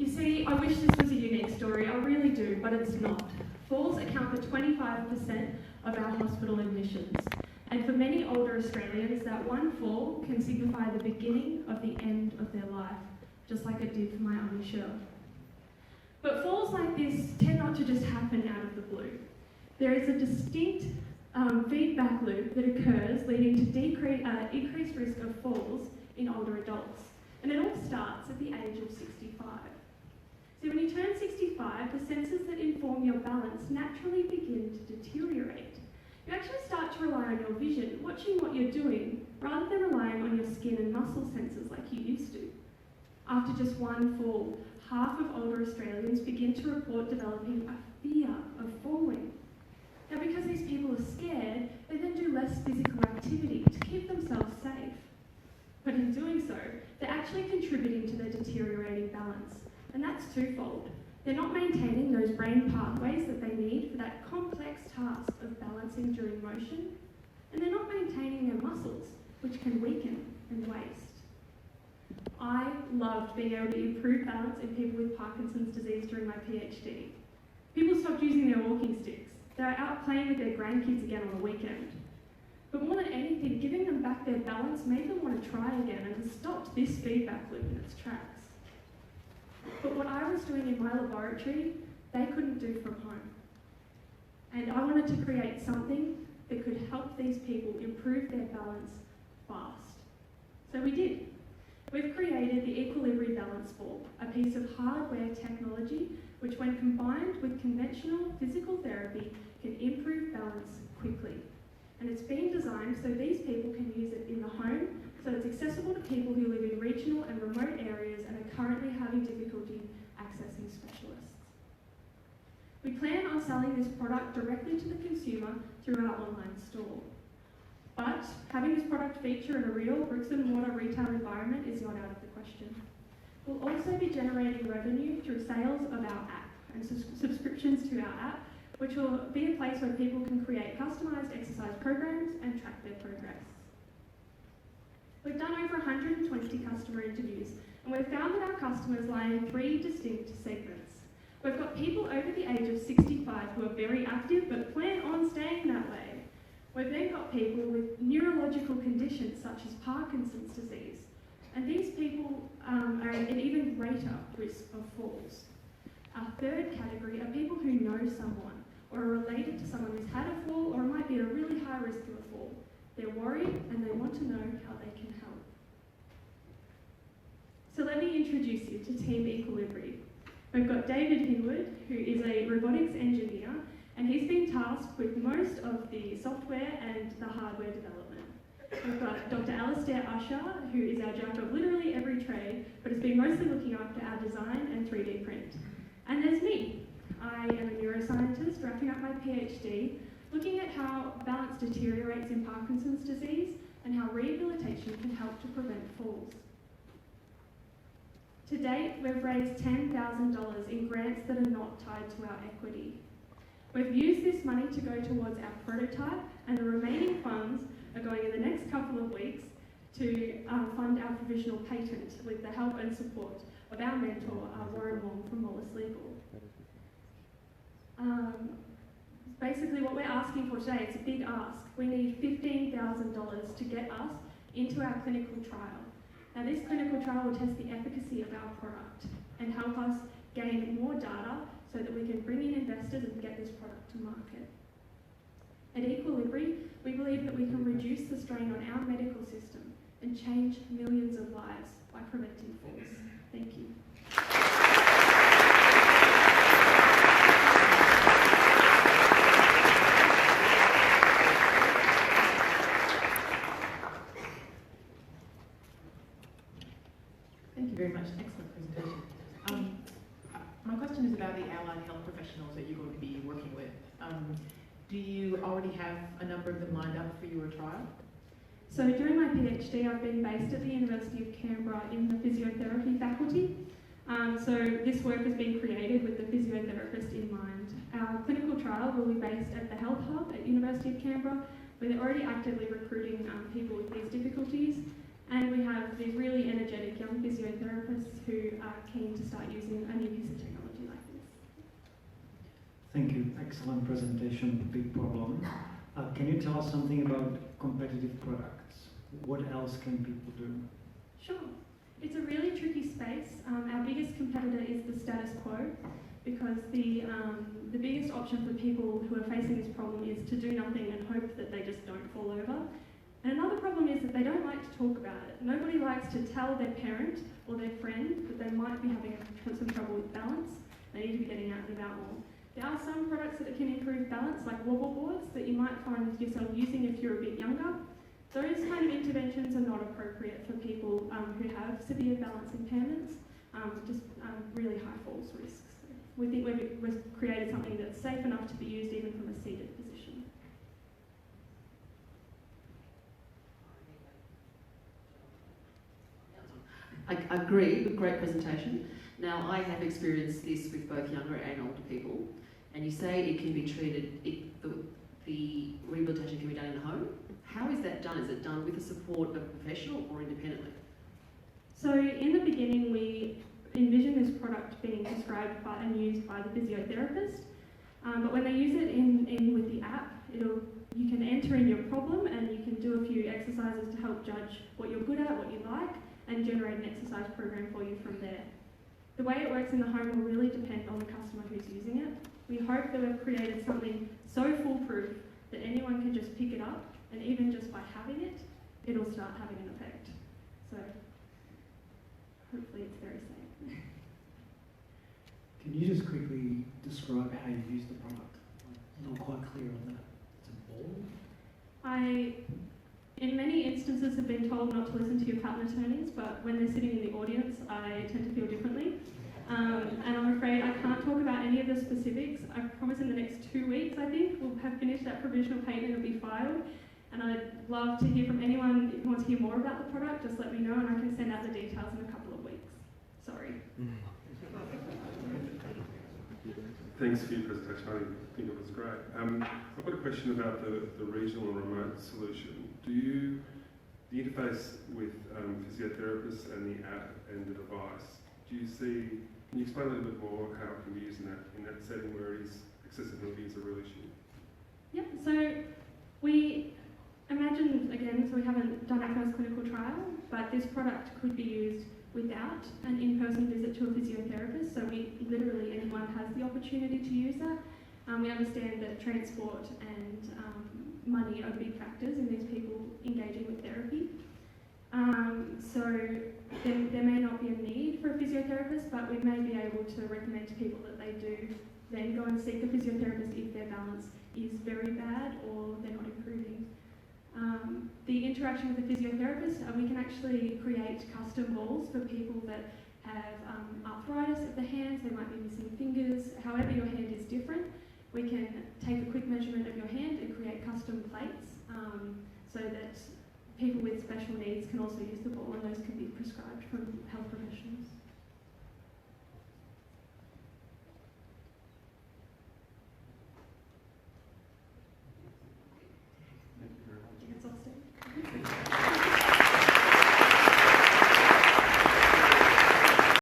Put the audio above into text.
You see, I wish this was a unique story, I really do, but it's not. Falls account for 25% of our hospital admissions. And for many older Australians, that one fall can signify the beginning of the end of their life, just like it did for my Auntie Cheryl. But falls like this tend not to just happen out of the blue. There is a distinct feedback loop that occurs leading to increased risk of falls in older adults. And it all starts at the age of 65. So when you turn 65, the senses that inform your balance naturally begin to deteriorate. You actually start to rely on your vision, watching what you're doing, rather than relying on your skin and muscle senses like you used to. After just one fall, half of older Australians begin to report developing a fear of falling. Now, because these people are scared, they then do less physical activity to keep themselves safe. But in doing so, they're actually contributing to their deteriorating balance. And that's twofold. They're not maintaining those brain pathways that they need for that complex task of balancing during motion, and they're not maintaining their muscles, which can weaken and waste. I loved being able to improve balance in people with Parkinson's disease during my PhD. People stopped using their walking sticks. They were out playing with their grandkids again on the weekend. But more than anything, giving them back their balance made them want to try again and stopped this feedback loop in its tracks. But what I was doing in my laboratory, they couldn't do from home. And I wanted to create something that could help these people improve their balance fast. So we did. We've created the Equilibri balance ball, a piece of hardware technology which, when combined with conventional physical therapy, can improve balance quickly. And it's been designed so these people can use it in the home, so it's accessible to people who live in regional and remote areas and are currently having difficulty accessing specialists. We plan on selling this product directly to the consumer through our online store. But having this product feature in a real bricks and mortar retail environment is not out of the question. We'll also be generating revenue through sales of our app and subscriptions to our app, which will be a place where people can create customised exercise programs and track their progress. We've done over 120 customer interviews, and we've found that our customers lie in 3 distinct segments. We've got people over the age of 65 who are very active but plan on staying that way. We've then got people with neurological conditions such as Parkinson's disease, and these people are at an even greater risk of falls. Our third category are people who know someone or are related to someone who's had a fall or might be at a really high risk of a fall. They're worried and they want to know how they can help. So let me introduce you to Team Equilibri. We've got David Hinwood, who is a robotics engineer, and he's been tasked with most of the software and the hardware development. We've got Dr. Alistair Usher, who is our jack of literally every trade, but has been mostly looking after our design and 3D print. And there's me. I am a neuroscientist wrapping up my PhD, looking at how balance deteriorates in Parkinson's disease and how rehabilitation can help to prevent falls. To date, we've raised $10,000 in grants that are not tied to our equity. We've used this money to go towards our prototype, and the remaining funds are going in the next couple of weeks to fund our provisional patent with the help and support of our mentor, Warren Wong from Wallace Legal. Basically what we're asking for today, it's a big ask. We need $15,000 to get us into our clinical trial. Now this clinical trial will test the efficacy of our product and help us gain more data so that we can bring in investors and get this product to market. At Equilibri, we believe that we can reduce the strain on our medical system and change millions of lives by preventing falls. Thank you. Thank you very much. Excellent presentation. My question is about the allied health professionals that you're going to be working with. Do you already have a number of them lined up for your trial? So during my PhD, I've been based at the University of Canberra in the physiotherapy faculty. So this work has been created with the physiotherapist in mind. Our clinical trial will be based at the Health Hub at University of Canberra, where they're already actively recruiting people with these difficulties. And we have these really energetic young physiotherapists who are keen to start using a new piece of technology like this. Thank you. Excellent presentation. Big problem. Can you tell us something about competitive products? What else can people do? Sure. It's a really tricky space. Our biggest competitor is the status quo, because the biggest option for people who are facing this problem is to do nothing and hope that they just don't fall over. And another problem is that they don't like to talk about it. Nobody likes to tell their parent or their friend that they might be having some trouble with balance. They need to be getting out and about more. There are some products that can improve balance, like wobble boards, that you might find yourself using if you're a bit younger. Those kind of interventions are not appropriate for people who have severe balance impairments, really high falls risks. We think we've created something that's safe enough to be used even from a seated position. I agree, great presentation. Now, I have experienced this with both younger and older people, and you say it can be treated, the rehabilitation can be done in the home. How is that done? Is it done with the support of a professional or independently? So in the beginning, we envision this product being prescribed by and used by the physiotherapist, but when they use it in with the app, you can enter in your problem and you can do a few exercises to help judge what you're good at, what you like, and generate an exercise program for you from there. The way it works in the home will really depend on the customer who's using it. We hope that we've created something so foolproof that anyone can just pick it up, and even just by having it, it'll start having an effect. So hopefully it's very safe. Can you just quickly describe how you use the product? I'm not quite clear on that. It's a ball? In many instances, have been told not to listen to your pattern attorneys, but when they're sitting in the audience, I tend to feel differently. And I'm afraid I can't talk about any of the specifics. I promise in the next 2 weeks, I think, we'll have finished that provisional patent and it'll be filed. And I'd love to hear from anyone who wants to hear more about the product. Just let me know and I can send out the details in a couple of weeks. Sorry. Thanks for your presentation. I think it was great. I've got a question about the regional and remote solution. The interface with physiotherapists and the app and the device, can you explain a little bit more how it can be used in that setting where accessibility is a real issue? Yep, so we imagine, again, so we haven't done our first clinical trial, but this product could be used without an in-person visit to a physiotherapist, so literally anyone has the opportunity to use that. We understand that transport and money are big factors in these people engaging with therapy. So there may not be a need for a physiotherapist, but we may be able to recommend to people that they do then go and seek a physiotherapist if their balance is very bad or they're not improving. The interaction with the physiotherapist, we can actually create custom balls for people that have arthritis of the hands, they might be missing fingers, however your hand is different. We can take a quick measurement of your hand and create custom plates so that people with special needs can also use the ball, and those can be prescribed from health professionals.